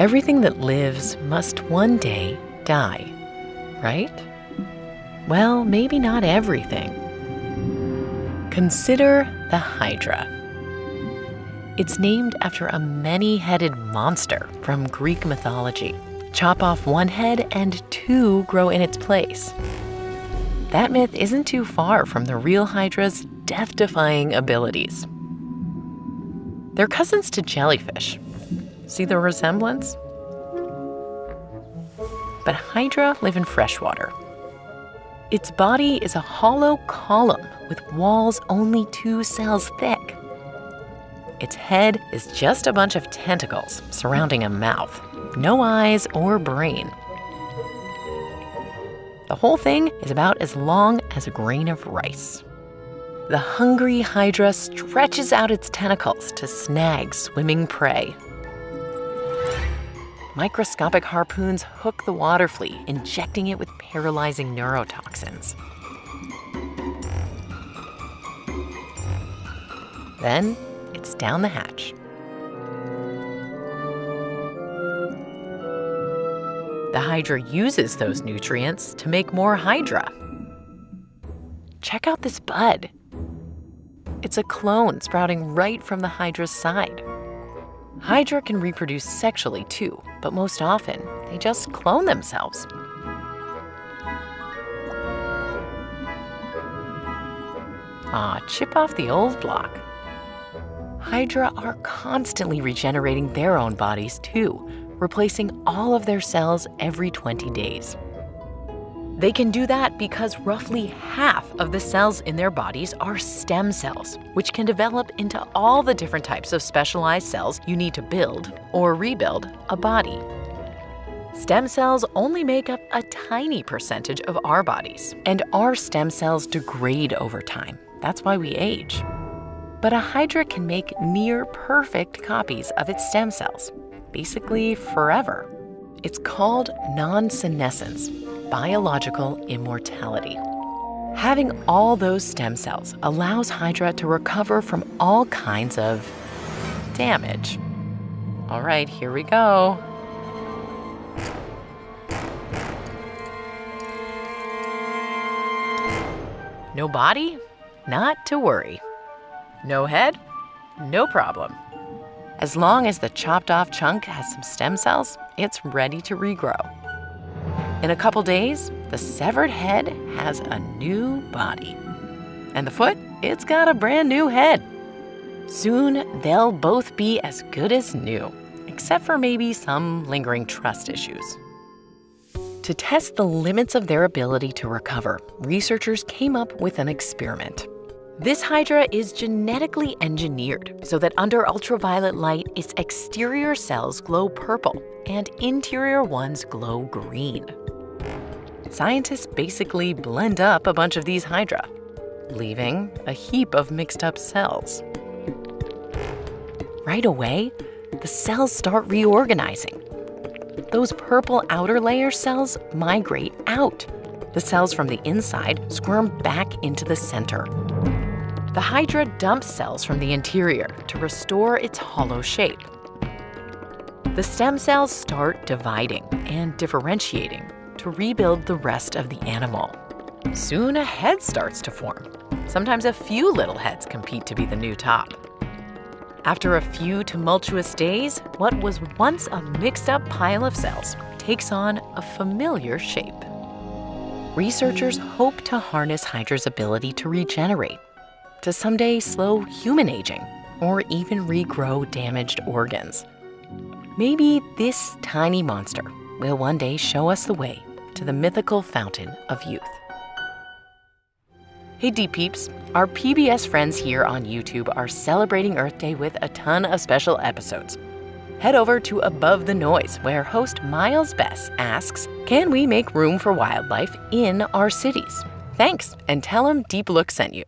Everything that lives must one day die, right? Well, maybe not everything. Consider the Hydra. It's named after a many-headed monster from Greek mythology. Chop off one head and two grow in its place. That myth isn't too far from the real Hydra's death-defying abilities. They're cousins to jellyfish. See the resemblance? But Hydra live in freshwater. Its body is a hollow column with walls only 2 cells thick. Its head is just a bunch of tentacles surrounding a mouth, no eyes or brain. The whole thing is about as long as a grain of rice. The hungry Hydra stretches out its tentacles to snag swimming prey. Microscopic harpoons hook the water flea, injecting it with paralyzing neurotoxins. Then it's down the hatch. The Hydra uses those nutrients to make more Hydra. Check out this bud. It's a clone sprouting right from the Hydra's side. Hydra can reproduce sexually too, but most often they just clone themselves. Chip off the old block. Hydra are constantly regenerating their own bodies too, replacing all of their cells every 20 days. They can do that because roughly half of the cells in their bodies are stem cells, which can develop into all the different types of specialized cells you need to build or rebuild a body. Stem cells only make up a tiny percentage of our bodies, and our stem cells degrade over time. That's why we age. But a Hydra can make near-perfect copies of its stem cells, basically forever. It's called non-senescence, biological immortality. Having all those stem cells allows Hydra to recover from all kinds of damage. All right, here we go. No body? Not to worry. No head? No problem. As long as the chopped off chunk has some stem cells, it's ready to regrow. In a couple days, the severed head has a new body. And the foot, it's got a brand new head. Soon, they'll both be as good as new, except for maybe some lingering trust issues. To test the limits of their ability to recover, researchers came up with an experiment. This Hydra is genetically engineered so that under ultraviolet light, its exterior cells glow purple and interior ones glow green. Scientists basically blend up a bunch of these Hydra, leaving a heap of mixed-up cells. Right away, the cells start reorganizing. Those purple outer layer cells migrate out. The cells from the inside squirm back into the center. The Hydra dumps cells from the interior to restore its hollow shape. The stem cells start dividing and differentiating to rebuild the rest of the animal. Soon a head starts to form. Sometimes a few little heads compete to be the new top. After a few tumultuous days, what was once a mixed-up pile of cells takes on a familiar shape. Researchers hope to harness Hydra's ability to regenerate, to someday slow human aging, or even regrow damaged organs. Maybe this tiny monster will one day show us the way to the mythical fountain of youth. Hey Deep Peeps, our PBS friends here on YouTube are celebrating Earth Day with a ton of special episodes. Head over to Above the Noise, where host Miles Bess asks, can we make room for wildlife in our cities? Thanks, and tell him Deep Look sent you.